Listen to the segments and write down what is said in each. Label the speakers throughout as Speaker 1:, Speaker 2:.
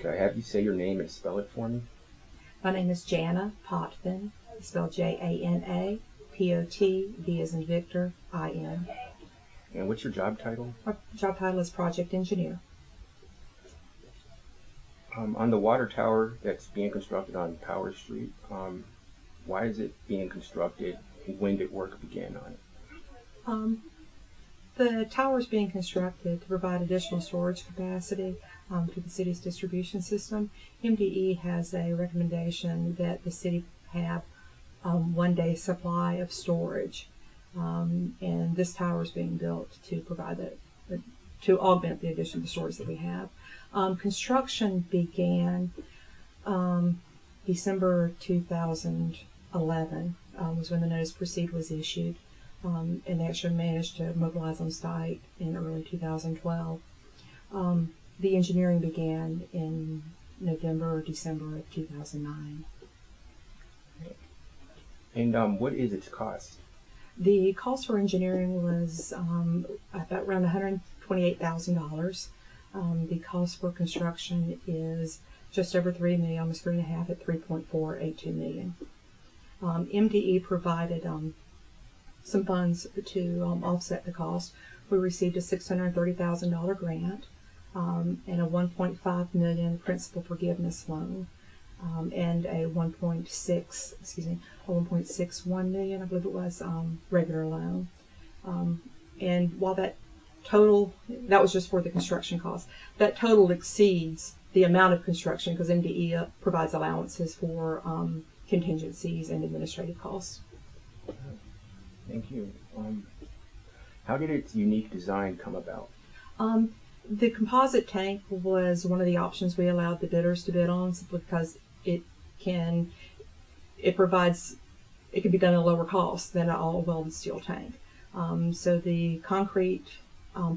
Speaker 1: Could I have you say your name and spell it for me?
Speaker 2: My name is Jana Potvin, spelled Jana, P-O-T-V as in Victor, I-N.
Speaker 1: And what's your job title?
Speaker 2: My job title is project engineer.
Speaker 1: On the water tower that's being constructed on Power Street, why is it being constructed and when did work begin on it?
Speaker 2: The tower is being constructed to provide additional storage capacity to the city's distribution system. MDE has a recommendation that the city have 1 day supply of storage, and this tower is being built to provide that, to augment the additional storage that we have. Construction began December 2011 was when the notice to proceed was issued. And they actually managed to mobilize on site in early 2012. The engineering began in November or December of 2009.
Speaker 1: And what is its cost?
Speaker 2: The cost for engineering was about around $128,000. The cost for construction is just over $3 million, almost $3.5 million at $3.482 million. MDE provided some funds to offset the cost. We received a $630,000 grant and a $1.5 million principal forgiveness loan and a $1.61 million, I believe it was, regular loan. And while that was just for the construction cost, that total exceeds the amount of construction because MDE provides allowances for contingencies and administrative costs.
Speaker 1: Thank you. How did its unique design come about?
Speaker 2: The composite tank was one of the options we allowed the bidders to bid on simply because it can be done at a lower cost than an all-welded steel tank. So the concrete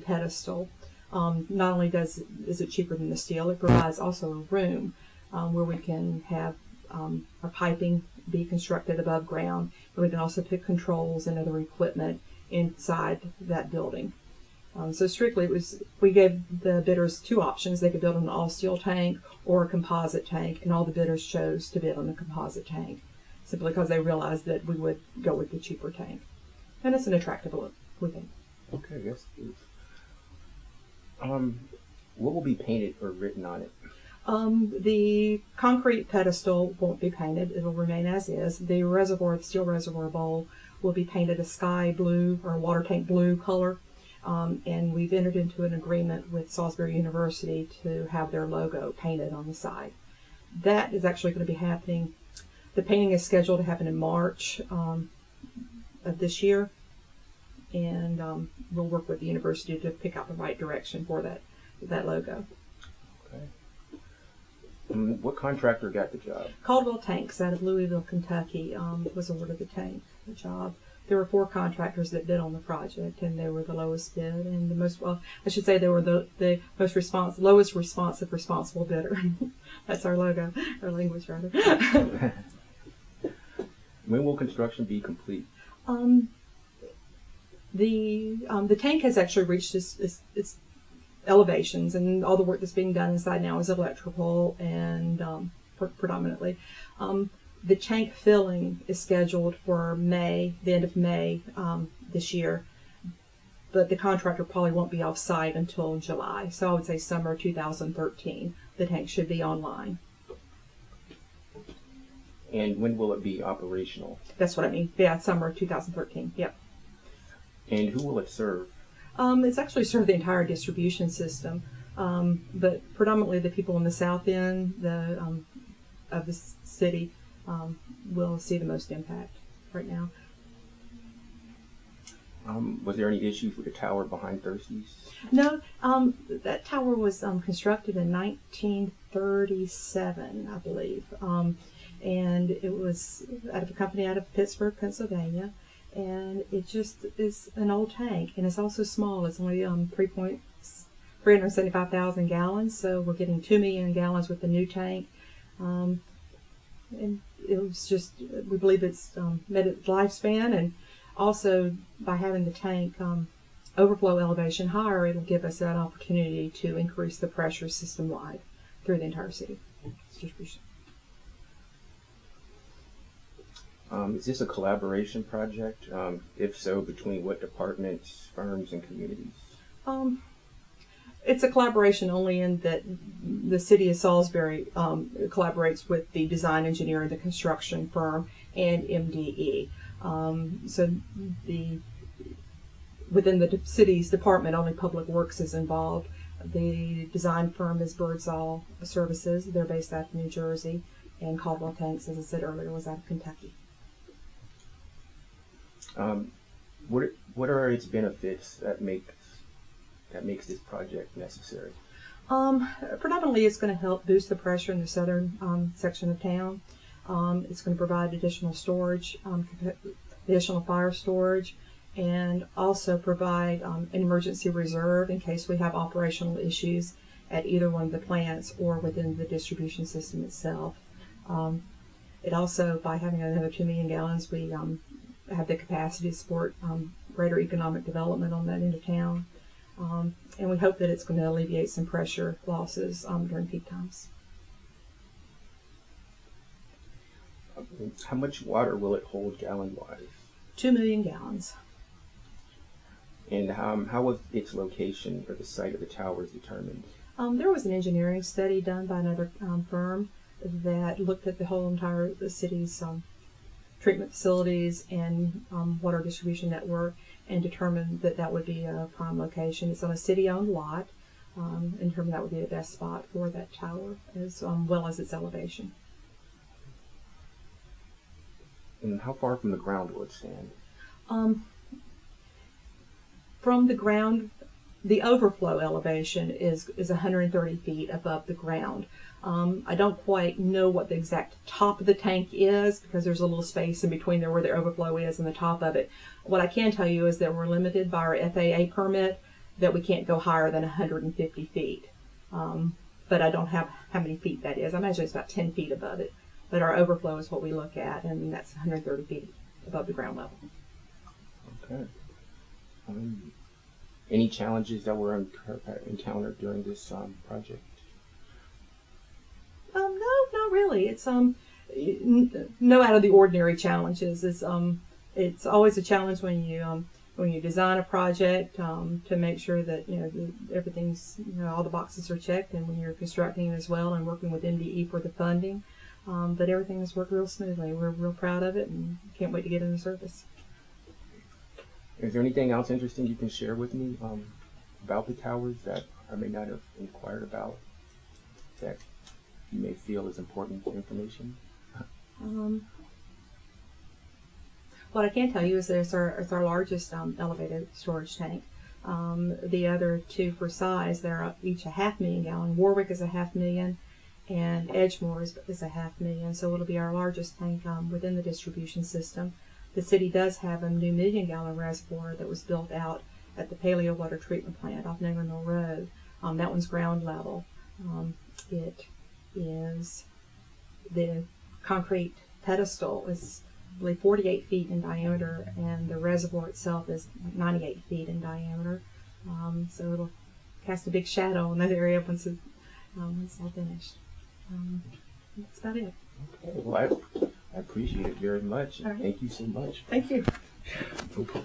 Speaker 2: pedestal, not only is it cheaper than the steel, it provides also a room where we can have our piping be constructed above ground, and we can also put controls and other equipment inside that building. So strictly, we gave the bidders two options. They could build an all-steel tank or a composite tank, and all the bidders chose to bid on the composite tank, simply because they realized that we would go with the cheaper tank. And it's an attractive look, we think.
Speaker 1: Okay, yes, please. What will be painted or written on it?
Speaker 2: The concrete pedestal won't be painted. It'll remain as is. The steel reservoir bowl will be painted a sky blue or water tank blue color. And we've entered into an agreement with Salisbury University to have their logo painted on the side. That is actually going to be happening. The painting is scheduled to happen in March of this year. And we'll work with the university to pick out the right direction for that logo.
Speaker 1: Okay. What contractor got the job?
Speaker 2: Caldwell Tanks out of Louisville, Kentucky was awarded the job. There were 4 contractors that bid on the project, and they were the lowest bid and the most, well, I should say they were the lowest responsive responsible bidder. That's our logo, our language rather.
Speaker 1: When will construction be complete?
Speaker 2: The tank has actually reached its elevations, and all the work that's being done inside now is electrical and predominantly. The tank filling is scheduled for the end of May this year, but the contractor probably won't be off site until July. So I would say summer 2013, the tank should be online.
Speaker 1: And when will it be operational?
Speaker 2: That's what I mean. Yeah, summer 2013. Yep.
Speaker 1: And who will it serve?
Speaker 2: It's actually served the entire distribution system, but predominantly the people in the south end of the city will see the most impact right now.
Speaker 1: Was there any issues with the tower behind Thirsties?
Speaker 2: No, that tower was constructed in 1937, I believe, and it was out of a company out of Pittsburgh, Pennsylvania. And it just is an old tank, and it's also small. It's only 375,000 gallons, so we're getting 2 million gallons with the new tank. And it was just, we believe it's met its lifespan, and also by having the tank overflow elevation higher, it'll give us an opportunity to increase the pressure system-wide through the entire city. Distribution.
Speaker 1: Is this a collaboration project? If so, between what departments, firms, and communities?
Speaker 2: It's a collaboration only in that the city of Salisbury collaborates with the design engineer, the construction firm, and MDE. So within the city's department, only Public Works is involved. The design firm is Birdsall Services. They're based out of New Jersey, and Caldwell Tanks, as I said earlier, was out of Kentucky.
Speaker 1: What are its benefits that makes this project necessary?
Speaker 2: Predominantly, it's going to help boost the pressure in the southern section of town. It's going to provide additional storage, additional fire storage, and also provide an emergency reserve in case we have operational issues at either one of the plants or within the distribution system itself. It also, by having another 2 million gallons, we have the capacity to support greater economic development on that end of town. And we hope that it's going to alleviate some pressure losses during peak times.
Speaker 1: How much water will it hold gallon-wise?
Speaker 2: 2 million gallons.
Speaker 1: And how was its location or the site of the towers determined?
Speaker 2: There was an engineering study done by another firm that looked at the whole entire city's treatment facilities and water distribution network and determined that that would be a prime location. It's on a city-owned lot, and determined that would be the best spot for that tower, as well as its elevation.
Speaker 1: And how far from the ground will it stand?
Speaker 2: From the ground, the overflow elevation is 130 feet above the ground. I don't quite know what the exact top of the tank is because there's a little space in between there where the overflow is and the top of it. What I can tell you is that we're limited by our FAA permit that we can't go higher than 150 feet. But I don't have how many feet that is. I imagine it's about 10 feet above it. But our overflow is what we look at, and that's 130 feet above the ground level.
Speaker 1: Okay. Any challenges that were encountered during this project?
Speaker 2: No, not really. It's no out of the ordinary challenges. It's always a challenge when you design a project to make sure that everything's all the boxes are checked, and when you're constructing as well and working with MDE for the funding. But everything has worked real smoothly. We're real proud of it and can't wait to get in the service.
Speaker 1: Is there anything else interesting you can share with me about the towers that I may not have inquired about that you may feel is important information?
Speaker 2: What I can tell you is that it's our largest elevated storage tank. The other two for size, they're each a 500,000 gallon. Warwick is a 500,000, and Edgemore is a 500,000. So it'll be our largest tank within the distribution system. The city does have a new 1 million gallon reservoir that was built out at the Paleo Water Treatment Plant off Nagler Mill Road. That one's ground level. It is the concrete pedestal is, I believe, 48 feet in diameter, and the reservoir itself is 98 feet in diameter. So it'll cast a big shadow in that area once it's all finished. That's about it.
Speaker 1: Okay, well, I appreciate it very much.
Speaker 2: All right.
Speaker 1: Thank you so much.
Speaker 2: Thank you.
Speaker 1: Okay.